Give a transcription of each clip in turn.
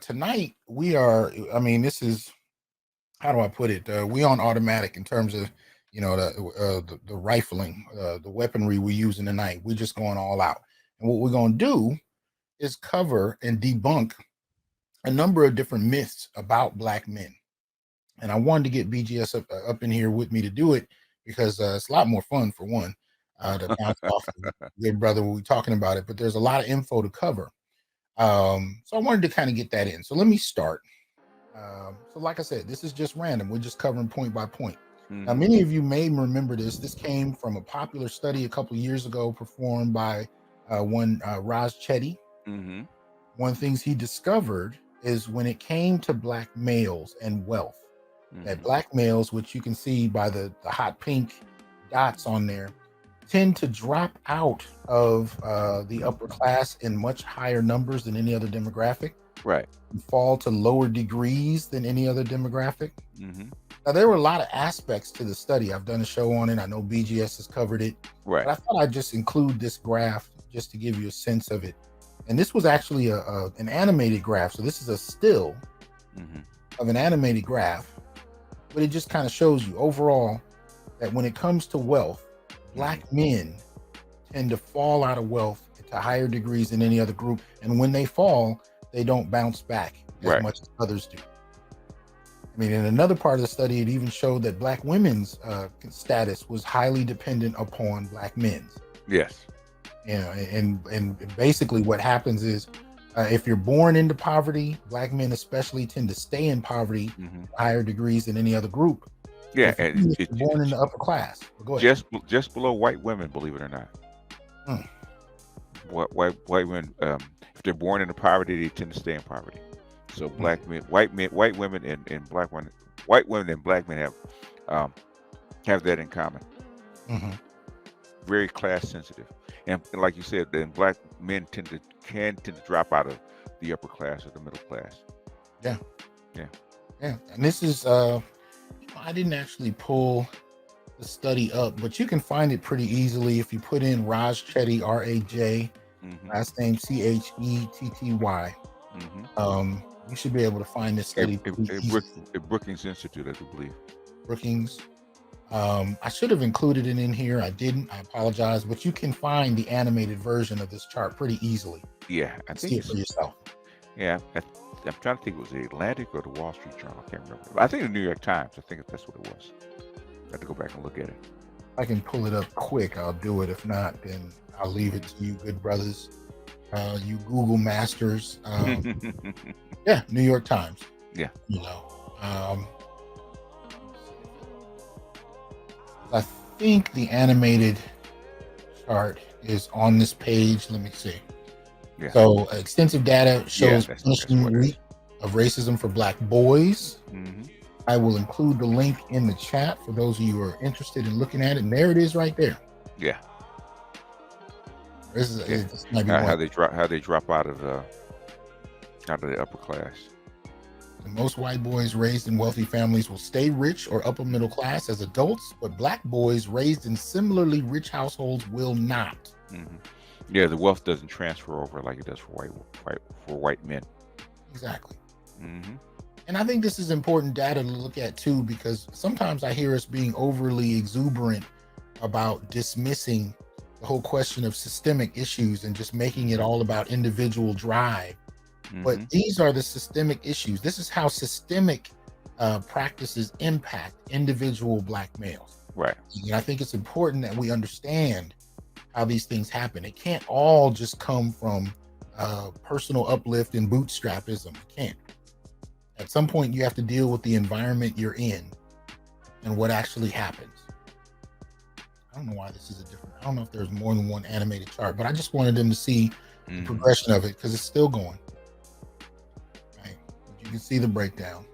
tonight we are. I mean, this is, how do I put it? We on automatic in terms of the rifling, the weaponry we're using tonight. We're just going all out, and what we're going to do is cover and debunk a number of different myths about Black men. And I wanted to get BGS up in here with me to do it because it's a lot more fun, for one, to bounce off of good brother when we're talking about it. But there's a lot of info to cover. So I wanted to kind of get that in. So let me start. So like I said, this is just random. We're just covering point by point. Now, many of you may remember this. This came from a popular study a couple of years ago performed by one Raj Chetty. One of the things he discovered is when it came to Black males and wealth, that Black males, which you can see by the hot pink dots on there, tend to drop out of the upper class in much higher numbers than any other demographic. Right. And fall to lower degrees than any other demographic. Now, there were a lot of aspects to the study. I've done a show on it. I know BGS has covered it. Right. But I thought I'd just include this graph just to give you a sense of it. And this was actually an animated graph. So this is a still of an animated graph. But it just kind of shows you overall that when it comes to wealth, Black men tend to fall out of wealth to higher degrees than any other group. And when they fall, they don't bounce back as much as others do. I mean, in another part of the study, it even showed that Black women's status was highly dependent upon Black men's. Yes. You know, and basically what happens is if you're born into poverty, Black men especially tend to stay in poverty at higher degrees than any other group. Yeah, and it's born in the upper class. Go ahead. Just below white women, believe it or not. White women, if they're born into poverty, they tend to stay in poverty. So white women and Black women, white women and Black men have that in common. Very class sensitive, and like you said, then Black men can tend to drop out of the upper class or the middle class. Yeah. And this is I didn't actually pull the study up, but you can find it pretty easily if you put in Raj Chetty, R-A-J, last name C-H-E-T-T-Y. You should be able to find this study. Brookings Institute, I do believe. Brookings. I should have included it in here. I didn't. I apologize, but you can find the animated version of this chart pretty easily. Yeah, I think see it for yourself. Yeah, I'm trying to think, was it the Atlantic or the Wall Street Journal? I can't remember. I think the New York Times. I think that's what it was. I have to go back and look at it. I can pull it up quick. I'll do it. If not, then I'll leave it to you, good brothers. You Google masters. Yeah, New York Times. Yeah. You know, I think the animated chart is on this page. Let me see. Yeah. So extensive data shows punishing rate of racism for Black boys. I will include the link in the chat for those of you who are interested in looking at it. And there it is right there. Yeah. This might be how they drop out of the upper class. Most white boys raised in wealthy families will stay rich or upper middle class as adults, but Black boys raised in similarly rich households will not. Yeah, the wealth doesn't transfer over like it does for white men. Exactly. And I think this is important data to look at too, because sometimes I hear us being overly exuberant about dismissing the whole question of systemic issues and just making it all about individual drive. But these are the systemic issues. This is how systemic practices impact individual Black males. Right. And I think it's important that we understand how these things happen. It can't all just come from personal uplift and bootstrapism. It can't. At some point, you have to deal with the environment you're in and what actually happens. I don't know why this is a different. I don't know if there's more than one animated chart, but I just wanted them to see the progression of it because it's still going. Right. You can see the breakdown.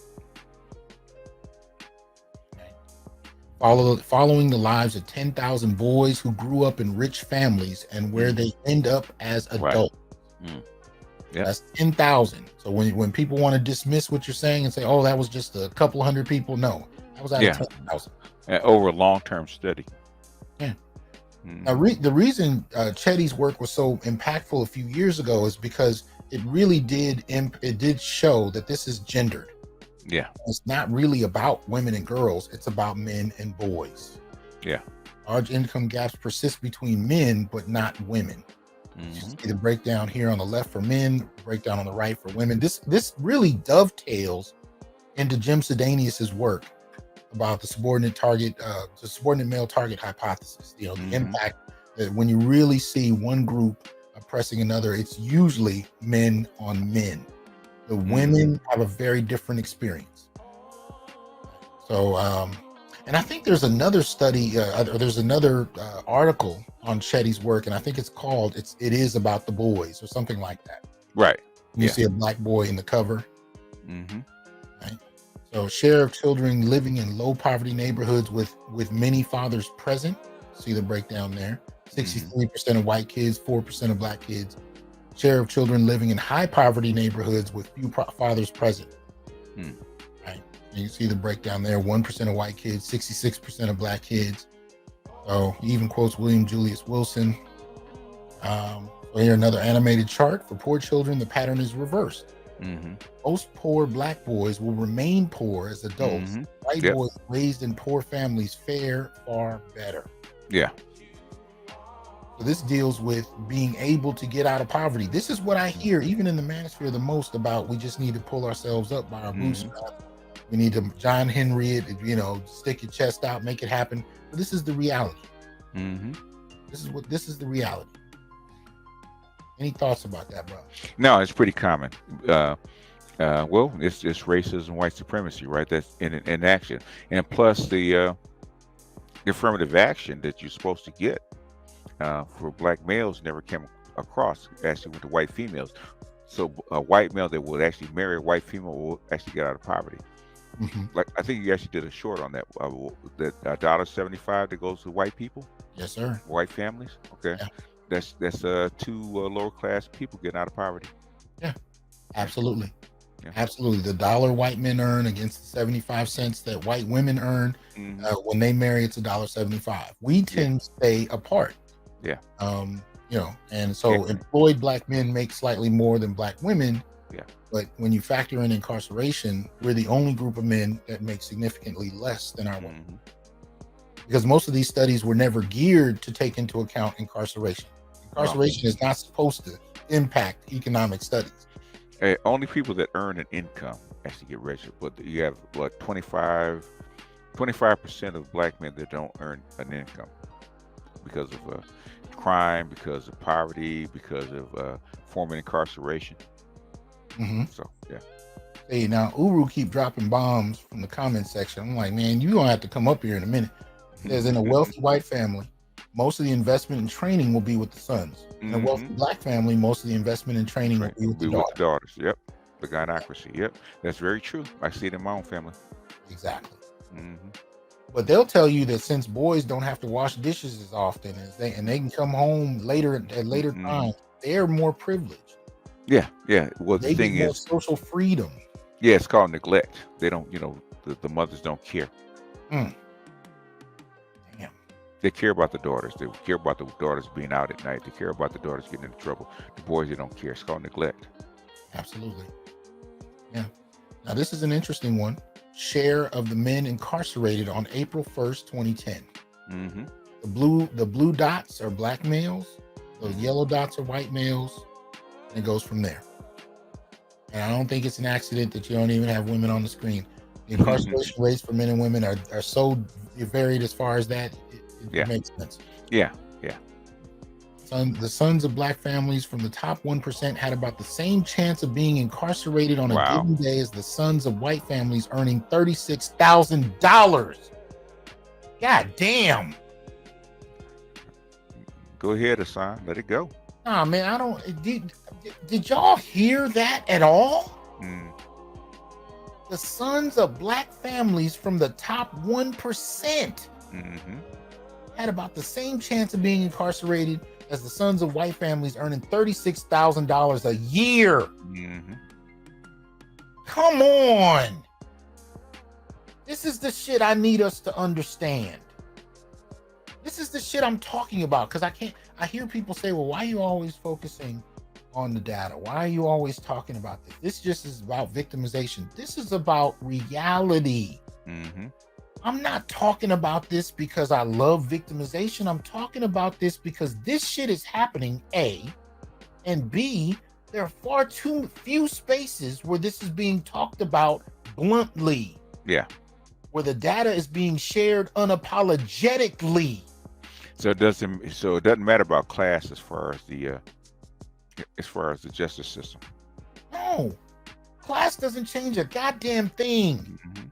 Right. Following the lives of 10,000 boys who grew up in rich families and where they end up as adults. Yep. That's 10,000. So when people want to dismiss what you're saying and say, "Oh, that was just a couple hundred people," no, that was out of 10,000 over a long-term study. Yeah. Now, the reason Chetty's work was so impactful a few years ago is because it really did it did show that this is gendered. Yeah. It's not really about women and girls, it's about men and boys. Yeah. Large income gaps persist between men but not women. You see the breakdown here on the left for men, breakdown on the right for women. This really dovetails into Jim Sedanius's work about the subordinate male target hypothesis. The impact that when you really see one group oppressing another, it's usually men on men. The women have a very different experience. So, and I think there's another study, or there's another article on Shetty's work, and I think it's called "It Is About the Boys" or something like that. Right. You see a black boy in the cover. Right? So, share of children living in low poverty neighborhoods with many fathers present. See the breakdown there. 63% of white kids, 4% of black kids. Share of children living in high poverty neighborhoods with few fathers present. Right. And you see the breakdown there. 1% of white kids, 66% of black kids. So he even quotes William Julius Wilson. So here another animated chart for poor children. The pattern is reversed. Most poor black boys will remain poor as adults. White boys raised in poor families fare far better. Yeah. So this deals with being able to get out of poverty. This is what I hear, even in the manosphere, the most about. We just need to pull ourselves up by our bootstraps. We need to John Henry it, stick your chest out, make it happen. But this is the reality. This is the reality. Any thoughts about that, bro? No, it's pretty common. Well, it's racism, white supremacy, right? That's in action, and plus the affirmative action that you're supposed to get for black males never came across actually with the white females. So a white male that would actually marry a white female will actually get out of poverty. Like I think you actually did a short on that. That $1.75 that goes to white people. Yes, sir. White families. Okay. Yeah. That's two lower class people getting out of poverty. Yeah, absolutely. Absolutely. The dollar white men earn against the 75 cents that white women earn. When they marry, it's $1.75. We tend to stay apart. Yeah. And so employed black men make slightly more than black women. Yeah. But when you factor in incarceration, we're the only group of men that make significantly less than our women. Because most of these studies were never geared to take into account incarceration. Incarceration is not supposed to impact economic studies. Only people that earn an income actually get registered, but you have 25% of black men that don't earn an income because of crime, because of poverty, because of former incarceration. So yeah. Hey, now Uru keep dropping bombs from the comment section. I'm like, man, you're gonna have to come up here in a minute. It says in a wealthy white family, most of the investment and training will be with the sons. In a wealthy black family, most of the investment and training will be with the daughters. Yep. The gynarchy. Yep. That's very true. I see it in my own family. Exactly. But they'll tell you that since boys don't have to wash dishes as often as they can come home at later times, they're more privileged. Yeah. Well, the thing is social freedom. Yeah, it's called neglect. They don't, the mothers don't care. Damn. They care about the daughters. They care about the daughters being out at night. They care about the daughters getting into trouble. The boys, they don't care. It's called neglect. Absolutely. Yeah. Now, this is an interesting one. Share of the men incarcerated on April 1st, 2010. The blue dots are black males. The yellow dots are white males. And it goes from there. And I don't think it's an accident that you don't even have women on the screen. The incarceration rates for men and women are so varied as far as that. It makes sense. Yeah. The sons of black families from the top 1% had about the same chance of being incarcerated on a given day as the sons of white families earning $36,000. God damn. Go ahead, Hasan. Let it go. Nah, man, I don't. Did y'all hear that at all? The sons of black families from the top 1% had about the same chance of being incarcerated as the sons of white families earning $36,000 a year. Come on. This is the shit I need us to understand. This is the shit I'm talking about, because I hear people say, well, why are you always focusing on the data? Why are you always talking about this? This just is about victimization. This is about reality. Mm-hmm. I'm not talking about this because I love victimization. I'm talking about this because this shit is happening, A, and B, there are far too few spaces where this is being talked about bluntly. Yeah. Where the data is being shared unapologetically. So it doesn't matter about class as far as the justice system. No, class doesn't change a goddamn thing. Mm-hmm.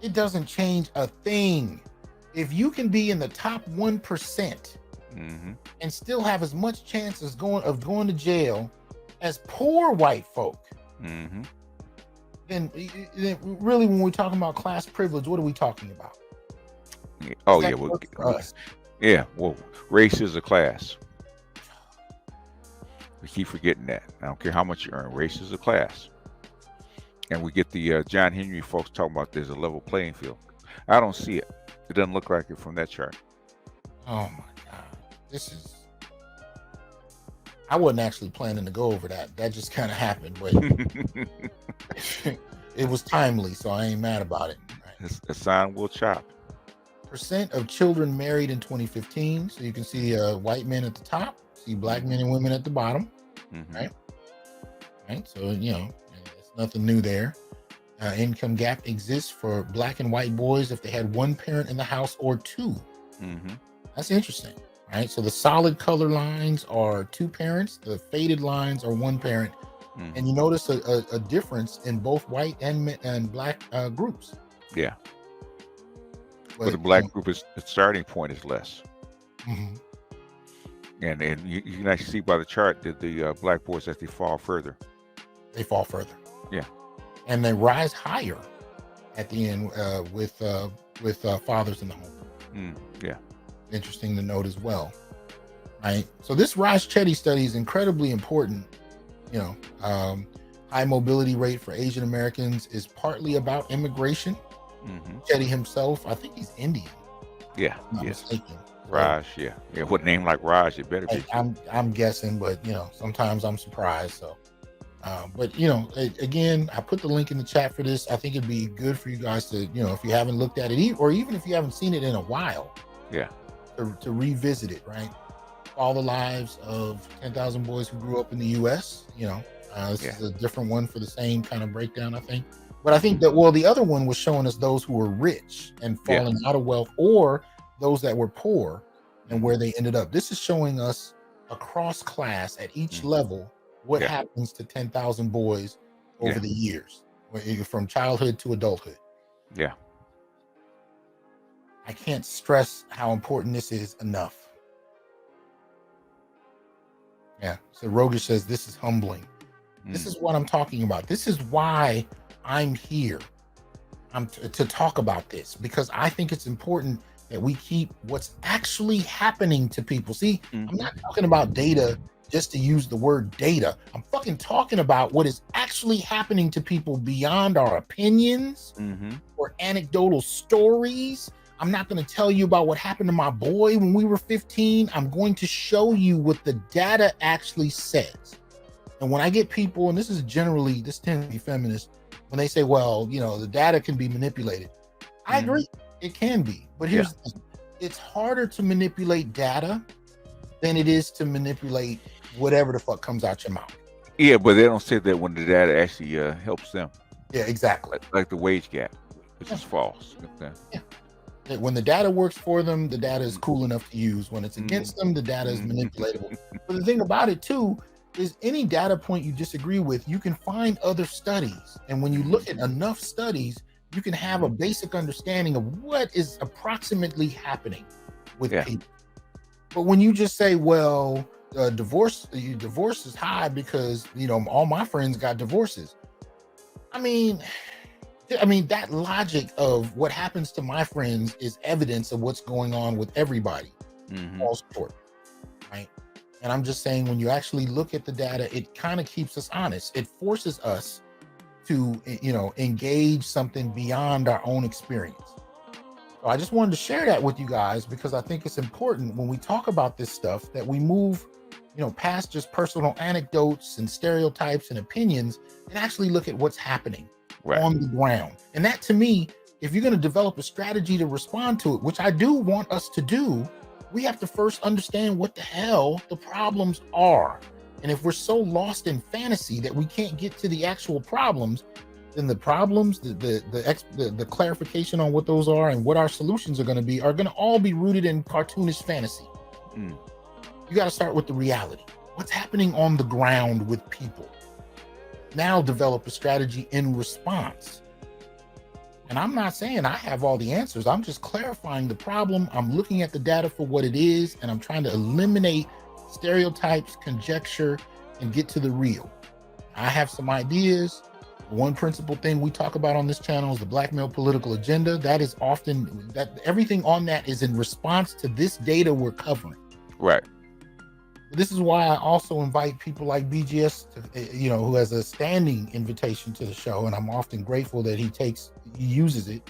It doesn't change a thing. If you can be in the top 1% mm-hmm. and still have as much chance as going to jail as poor white folk, mm-hmm. then really, when we're talking about class privilege, what are we talking about? Oh yeah, well, race is a class. We keep forgetting that. I don't care how much you earn. Race is a class, and we get the John Henry folks talking about there's a level playing field. I don't see it. It doesn't look like it from that chart. Oh my God, I wasn't actually planning to go over that. That just kind of happened, but it was timely, so I ain't mad about it. Right? Hasan will chop. Percent of children married in 2015. So you can see white men at the top, see black men and women at the bottom, mm-hmm. right? So, it's nothing new there. Income gap exists for black and white boys if they had one parent in the house or two. Mm-hmm. That's interesting, right? So the solid color lines are two parents, the faded lines are one parent, mm-hmm. and you notice a difference in both white and black groups. Yeah. But the black group the starting point is less. Mm-hmm. And you can actually see by the chart that the black boys actually fall further. They fall further. Yeah. And they rise higher at the end with fathers in the home. Yeah. Interesting to note as well. Right. So this Raj-Chetty study is incredibly important. High mobility rate for Asian Americans is partly about immigration. Mm-hmm. Chetty himself, I think he's Indian. Yeah. Yes. Raj, yeah. What name like Raj? It better be. I'm guessing, but sometimes I'm surprised. So, but again, I put the link in the chat for this. I think it'd be good for you guys to, if you haven't looked at it, or even if you haven't seen it in a while, to revisit it. Right. All the lives of 10,000 boys who grew up in the U.S. This is a different one for the same kind of breakdown, I think. But I think that, the other one was showing us those who were rich and falling out of wealth, or those that were poor and where they ended up. This is showing us across class at each level what happens to 10,000 boys over the years, from childhood to adulthood. Yeah. I can't stress how important this is enough. Yeah. So Rogish says this is humbling. This is what I'm talking about. This is why I'm here. I'm to talk about this, because I think it's important that we keep what's actually happening to people. See, I'm not talking about data just to use the word data. I'm fucking talking about what is actually happening to people beyond our opinions or anecdotal stories. I'm not going to tell you about what happened to my boy when we were 15. I'm going to show you what the data actually says. And when I get people, and this tends to be feminist, when they say, well, the data can be manipulated. I agree, it can be. But here's the thing. It's harder to manipulate data than it is to manipulate whatever the fuck comes out your mouth. Yeah, but they don't say that when the data actually helps them. Yeah, exactly. Like the wage gap, which is false. Okay? Yeah. When the data works for them, the data is cool enough to use. When it's against them, the data is manipulatable. But the thing about it too is, any data point you disagree with, you can find other studies. And when you look at enough studies, you can have a basic understanding of what is approximately happening with people. But when you just say, well, divorce is high because, all my friends got divorces. I mean, that logic of what happens to my friends is evidence of what's going on with everybody. Falls short, right? And I'm just saying, when you actually look at the data, it kind of keeps us honest. It forces us to, engage something beyond our own experience. So I just wanted to share that with you guys, because I think it's important when we talk about this stuff that we move, past just personal anecdotes and stereotypes and opinions, and actually look at what's happening on the ground. And that, to me, if you're going to develop a strategy to respond to it, which I do want us to do, we have to first understand what the hell the problems are. And if we're so lost in fantasy that we can't get to the actual problems, then the problems, the clarification on what those are and what our solutions are going to all be rooted in cartoonish fantasy. You got to start with the reality. What's happening on the ground with people? Now develop a strategy in response. And I'm not saying I have all the answers. I'm just clarifying the problem. I'm looking at the data for what it is, and I'm trying to eliminate stereotypes, conjecture, and get to the real. I have some ideas. One principal thing we talk about on this channel is the black male political agenda. That is often, that everything on that is in response to this data we're covering. Right. This is why I also invite people like BGS, who has a standing invitation to the show, and I'm often grateful that he uses it,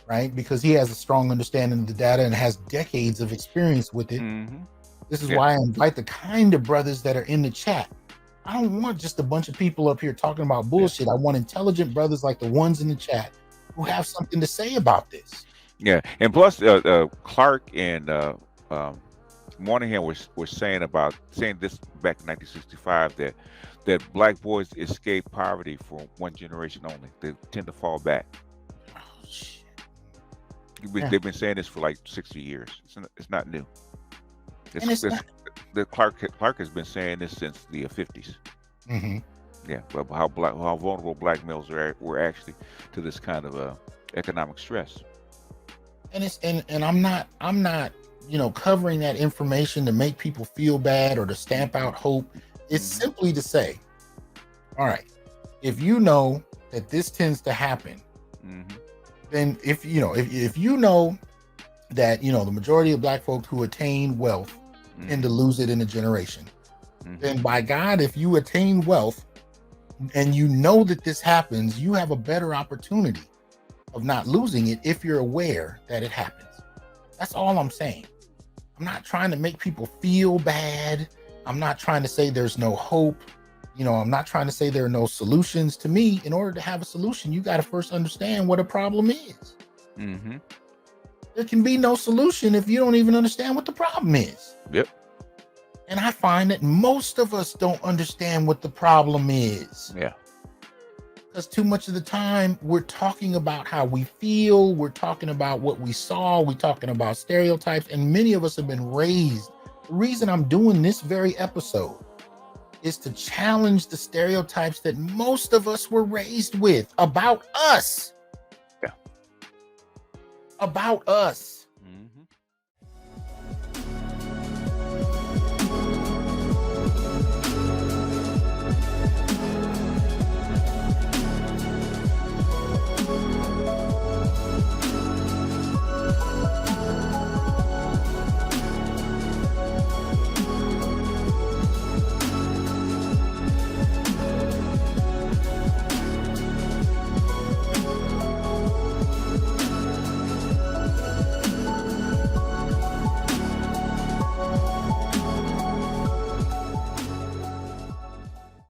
right? Because he has a strong understanding of the data and has decades of experience with it. This is why I invite the kind of brothers that are in the chat. I don't want just a bunch of people up here talking about bullshit. I want intelligent brothers like the ones in the chat who have something to say about this. Yeah, and plus Clark and Moynihan was saying this back in 1965 that black boys escape poverty for one generation only. They tend to fall back. Oh, shit. They've been saying this for like 60 years. It's not new. Clark has been saying this since the 50s. Yeah, but how vulnerable black males were actually to this kind of economic stress. And I'm not covering that information to make people feel bad or to stamp out hope. It's simply to say, all right, if you know that this tends to happen, then if you know that the majority of black folks who attain wealth tend to lose it in a generation, then by God, if you attain wealth and you know that this happens, you have a better opportunity of not losing it if you're aware that it happens. That's all I'm saying. I'm not trying to make people feel bad. I'm not trying to say there's no hope. I'm not trying to say there are no solutions. To me, in order to have a solution, you got to first understand what a problem is. There can be no solution if you don't even understand what the problem is. Yep. And I find that most of us don't understand what the problem is. Yeah. Because too much of the time we're talking about how we feel, we're talking about what we saw, we're talking about stereotypes, and many of us have been raised. The reason I'm doing this very episode is to challenge the stereotypes that most of us were raised with about us. Yeah. About us.